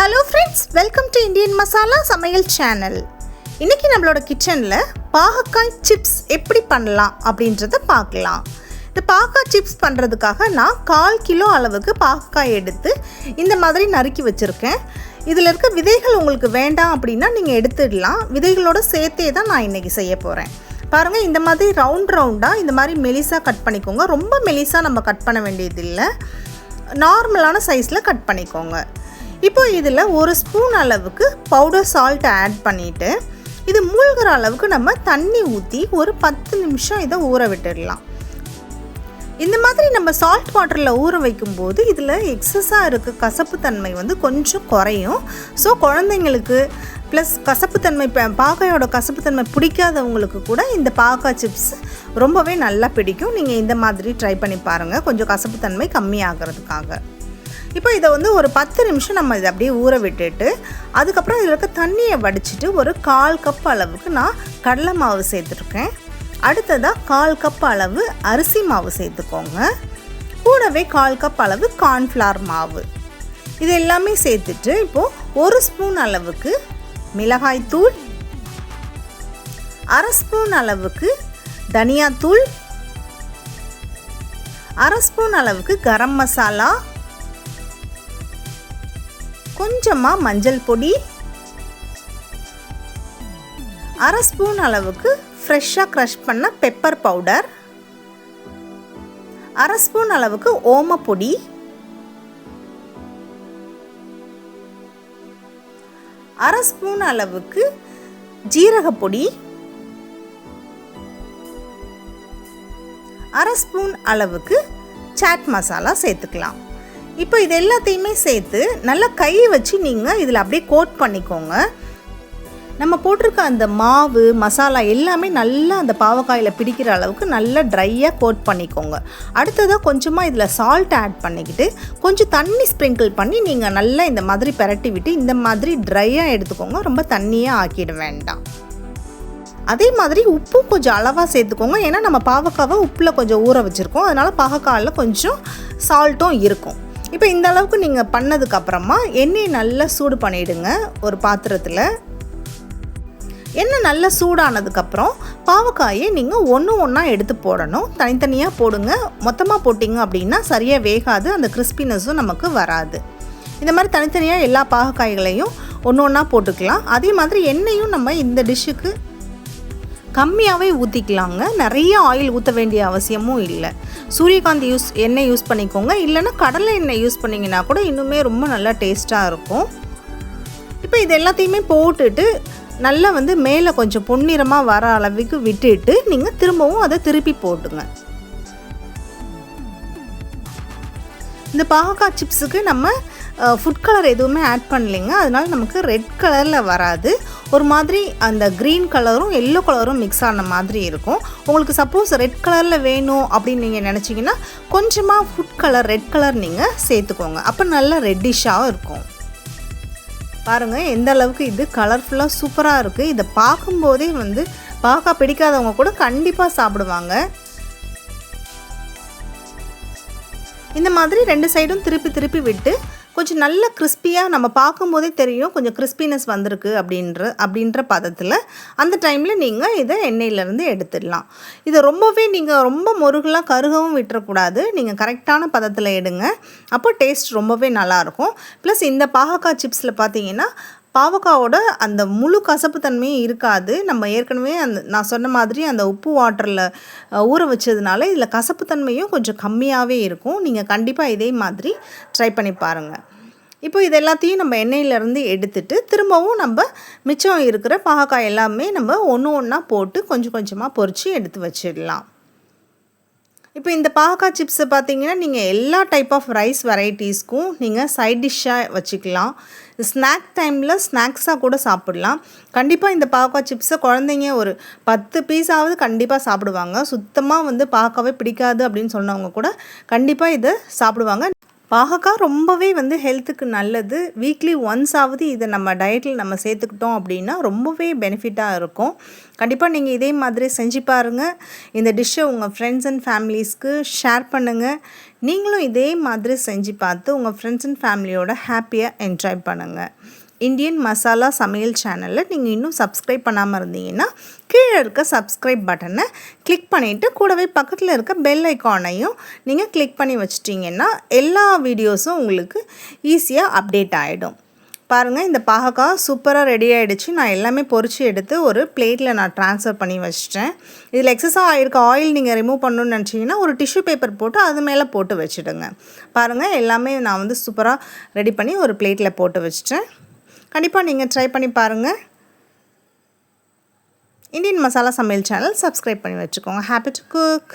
Hello friends, welcome to Indian masala சமையல் channel. இன்றைக்கி நம்மளோட கிச்சனில் பாகக்காய் சிப்ஸ் எப்படி பண்ணலாம் அப்படின்றத பார்க்கலாம். இந்த பாகக்காய் சிப்ஸ் பண்ணுறதுக்காக நான் 1/4 கிலோ அளவுக்கு பாகக்காய் எடுத்து இந்த மாதிரி நறுக்கி வச்சுருக்கேன். இதில் இருக்க விதைகள் உங்களுக்கு வேண்டாம் அப்படின்னா நீங்கள் எடுத்துடலாம். விதைகளோடு சேர்த்தே தான் நான் இன்றைக்கி செய்ய போகிறேன். பாருங்கள், இந்த மாதிரி ரவுண்டாக இந்த மாதிரி மெலிசாக கட் பண்ணிக்கோங்க. ரொம்ப மெலிசாக நம்ம கட் பண்ண வேண்டியதில்லை, நார்மலான சைஸில் கட் பண்ணிக்கோங்க. இப்போ இதில் 1 ஸ்பூன் அளவுக்கு பவுடர் சால்ட் ஆட் பண்ணிவிட்டு இது மூழ்கிற அளவுக்கு நம்ம தண்ணி ஊற்றி ஒரு 10 நிமிஷம் இதை ஊற விட்டுடலாம். இந்த மாதிரி நம்ம சால்ட் வாட்டரில் ஊற வைக்கும்போது இதில் எக்ஸஸாக இருக்க கசப்புத்தன்மை கொஞ்சம் குறையும். ஸோ குழந்தைங்களுக்கு ப்ளஸ் கசப்புத்தன்மை, பாகக்காயோட கசப்புத்தன்மை பிடிக்காதவங்களுக்கு கூட இந்த பாகக்காய் சிப்ஸ் ரொம்பவே நல்லா பிடிக்கும். நீங்கள் இந்த மாதிரி ட்ரை பண்ணி பாருங்கள், கொஞ்சம் கசப்புத்தன்மை கம்மியாகிறதுக்காக. இப்போ இதை ஒரு 10 நிமிஷம் நம்ம இதை அப்படியே ஊற விட்டுட்டு அதுக்கப்புறம் இதில் இருக்க தண்ணியை வடிச்சிட்டு ஒரு 1/4 கப் அளவுக்கு நான் கடலை மாவு சேர்த்துருக்கேன். அடுத்ததாக 1/4 கப் அளவு அரிசி மாவு சேர்த்துக்கோங்க. கூடவே 1/4 கப் அளவு கார்ன்ஃப்ளவர் மாவு, இது எல்லாமே சேர்த்துட்டு இப்போது 1 ஸ்பூன் அளவுக்கு மிளகாய்த்தூள், 1/2 ஸ்பூன் அளவுக்கு தனியாத்தூள், 1/2 ஸ்பூன் அளவுக்கு கரம் மசாலா, கொஞ்சமாக மஞ்சள் பொடி, 1/2 ஸ்பூன் அளவுக்கு ஃப்ரெஷ்ஷாக க்ரஷ் பண்ண பெப்பர் பவுடர், 1/2 ஸ்பூன் அளவுக்கு ஓமப்பொடி, 1/2 ஸ்பூன் அளவுக்கு ஜீரகப்பொடி, 1/2 ஸ்பூன் அளவுக்கு சாட் மசாலா சேர்த்துக்கலாம். இப்போ இது எல்லாத்தையுமே சேர்த்து நல்லா கை வச்சு நீங்கள் இதில் அப்படியே கோட் பண்ணிக்கோங்க. நம்ம போட்டிருக்க அந்த மாவு மசாலா எல்லாமே நல்லா அந்த பாவக்காயில் பிடிக்கிற அளவுக்கு நல்லா ட்ரையாக கோட் பண்ணிக்கோங்க. அடுத்ததாக கொஞ்சமாக இதில் சால்ட் ஆட் பண்ணிக்கிட்டு கொஞ்சம் தண்ணி ஸ்ப்ரிங்கிள் பண்ணி நீங்கள் நல்லா இந்த மாதிரி பிரட்டி விட்டு இந்த மாதிரி ட்ரையாக எடுத்துக்கோங்க. ரொம்ப தண்ணியாக ஆக்கிட வேண்டாம். அதே மாதிரி உப்பும் கொஞ்சம் அளவாக சேர்த்துக்கோங்க. ஏன்னா நம்ம பாவக்காவை உப்பில் கொஞ்சம் ஊற வச்சுருக்கோம், அதனால் பாவக்காயில் கொஞ்சம் சால்ட்டும் இருக்கும். இப்போ இந்த அளவுக்கு நீங்கள் பண்ணதுக்கப்புறமா எண்ணெயை நல்லா சூடு பண்ணிவிடுங்க. ஒரு பாத்திரத்தில் எண்ணெய் நல்லா சூடானதுக்கப்புறம் பாவக்காயை நீங்கள் ஒன்றா எடுத்து போடணும். தனித்தனியாக போடுங்க. மொத்தமாக போட்டிங்க அப்படின்னா சரியாக வேகாது, அந்த கிறிஸ்பினஸும் நமக்கு வராது. இந்த மாதிரி தனித்தனியாக எல்லா பாவக்காய்களையும் ஒன்றா போட்டுக்கலாம். அதே மாதிரி எண்ணெயும் நம்ம இந்த டிஷ்ஷுக்கு கம்மியாகவே ஊற்றிக்கலாங்க. நிறைய ஆயில் ஊற்ற வேண்டிய அவசியமும் இல்லை. சூரியகாந்தி எண்ணெய் யூஸ் பண்ணிக்கோங்க, இல்லைன்னா கடலை எண்ணெய் யூஸ் பண்ணிங்கன்னா கூட இன்னுமே ரொம்ப நல்லா டேஸ்ட்டாக இருக்கும். இப்போ இது எல்லாத்தையுமே போட்டுட்டு நல்லா மேலே கொஞ்சம் பொன்னிறமாக வர அளவுக்கு விட்டுட்டு நீங்கள் திரும்பவும் அதை திருப்பி போட்டுங்க. இந்த பாகக்காய் சிப்ஸுக்கு நம்ம ஃபுட் கலர் எதுவுமே ஆட் பண்ணலைங்க, அதனால் நமக்கு ரெட் கலரில் வராது. ஒரு மாதிரி அந்த க்ரீன் கலரும் எல்லோ கலரும் மிக்ஸ் ஆன மாதிரி இருக்கும். உங்களுக்கு சப்போஸ் ரெட் கலரில் வேணும் அப்படின்னு நீங்கள் நினச்சிங்கன்னா கொஞ்சமாக ஃபுட் கலர் ரெட் கலர் நீங்கள் சேர்த்துக்கோங்க. அப்போ நல்லா ரெட்டிஷாகவும் இருக்கும். பாருங்கள் எந்த அளவுக்கு இது கலர்ஃபுல்லாக சூப்பராக இருக்குது. இதை பார்க்கும்போதே பாகக்காய் பிடிக்காதவங்க கூட கண்டிப்பாக சாப்பிடுவாங்க. இந்த மாதிரி 2 சைடும் திருப்பி விட்டு கொஞ்சம் நல்ல கிறிஸ்பியாக நம்ம பார்க்கும்போதே தெரியும் கொஞ்சம் கிறிஸ்பினஸ் வந்திருக்கு அப்படின்ற பதத்தில் அந்த டைமில் நீங்கள் இதை எண்ணெயிலேருந்து எடுத்துடலாம். இதை நீங்கள் ரொம்ப முருகலாக கருகவும் விட்டுறக்கூடாது. நீங்கள் கரெக்டான பதத்தில் எடுங்க, அப்போ டேஸ்ட் ரொம்பவே நல்லாயிருக்கும். ப்ளஸ் இந்த பாகக்காய் சிப்ஸில் பார்த்தீங்கன்னா பாவக்காவோட அந்த முழு கசப்பு தன்மையும் இருக்காது. நம்ம ஏற்கனவே நான் சொன்ன மாதிரி அந்த உப்பு வாட்டரில் ஊற வச்சதுனால இதில் கசப்புத்தன்மையும் கொஞ்சம் கம்மியாகவே இருக்கும். நீங்கள் கண்டிப்பாக இதே மாதிரி ட்ரை பண்ணி பாருங்கள். இப்போ இது எல்லாத்தையும் நம்ம எண்ணெயிலேருந்து எடுத்துட்டு திரும்பவும் நம்ம மிச்சம் இருக்கிற பாகக்காய் எல்லாமே நம்ம ஒன்றா போட்டு கொஞ்சம் கொஞ்சமாக பொரித்து எடுத்து வச்சிடலாம். இப்போ இந்த பாகக்காய் சிப்ஸை பார்த்தீங்கன்னா நீங்கள் எல்லா டைப் ஆஃப் ரைஸ் வெரைட்டிஸ்க்கும் நீங்கள் சைட் டிஷ்ஷாக வச்சுக்கலாம். ஸ்நாக் டைமில் ஸ்நாக்ஸாக கூட சாப்பிடலாம். கண்டிப்பாக இந்த பாகக்காய் சிப்ஸை குழந்தைங்க ஒரு 10 பீஸாவது கண்டிப்பாக சாப்பிடுவாங்க. சுத்தமாக பாகக்காவே பிடிக்காது அப்படின்னு சொன்னவங்க கூட கண்டிப்பாக இதை சாப்பிடுவாங்க. பாகக்காய் ரொம்பவே ஹெல்த்துக்கு நல்லது. வீக்லி ஒன்ஸ் ஆவது இதை நம்ம டயட்டில் நம்ம சேர்த்துக்கிட்டோம் அப்படின்னா ரொம்பவே பெனிஃபிட்டாக இருக்கும். கண்டிப்பாக நீங்கள் இதே மாதிரி செஞ்சு பாருங்கள். இந்த டிஷ்ஷை உங்கள் ஃப்ரெண்ட்ஸ் அண்ட் ஃபேமிலிஸ்க்கு ஷேர் பண்ணுங்கள். நீங்களும் இதே மாதிரி செஞ்சு பார்த்து உங்கள் ஃப்ரெண்ட்ஸ் அண்ட் ஃபேமிலியோட ஹாப்பியாக என்ஜாய் பண்ணுங்கள். இந்தியன் மசாலா சமையல் சேனலில் நீங்கள் இன்னும் சப்ஸ்கிரைப் பண்ணாமல் இருந்தீங்கன்னா கீழே இருக்க சப்ஸ்கிரைப் பட்டனை கிளிக் பண்ணிவிட்டு கூடவே பக்கத்தில் இருக்க பெல் ஐக்கானையும் நீங்கள் கிளிக் பண்ணி வச்சிட்டிங்கன்னா எல்லா வீடியோஸும் உங்களுக்கு ஈஸியாக அப்டேட் ஆகிடும். பாருங்கள், இந்த பாகக்காய் சூப்பராக ரெடி ஆகிடுச்சு. நான் எல்லாமே பொரித்து எடுத்து ஒரு பிளேட்டில் நான் ட்ரான்ஸ்ஃபர் பண்ணி வச்சிட்டேன். இதில் எக்ஸஸாக ஆகிருக்க ஆயில் நீங்கள் ரிமூவ் பண்ணணுன்னு நினச்சிங்கன்னா ஒரு டிஷ்யூ பேப்பர் போட்டு அது மேலே போட்டு வச்சுடுங்க. பாருங்கள், எல்லாமே நான் வந்து சூப்பராக ரெடி பண்ணி ஒரு பிளேட்டில் போட்டு வச்சிட்டேன். கண்டிப்பாக நீங்கள் ட்ரை பண்ணி பாருங்கள். இந்தியன் மசாலா சமையல் சேனல் சப்ஸ்கிரைப் பண்ணி வச்சுக்கோங்க. Happy to cook.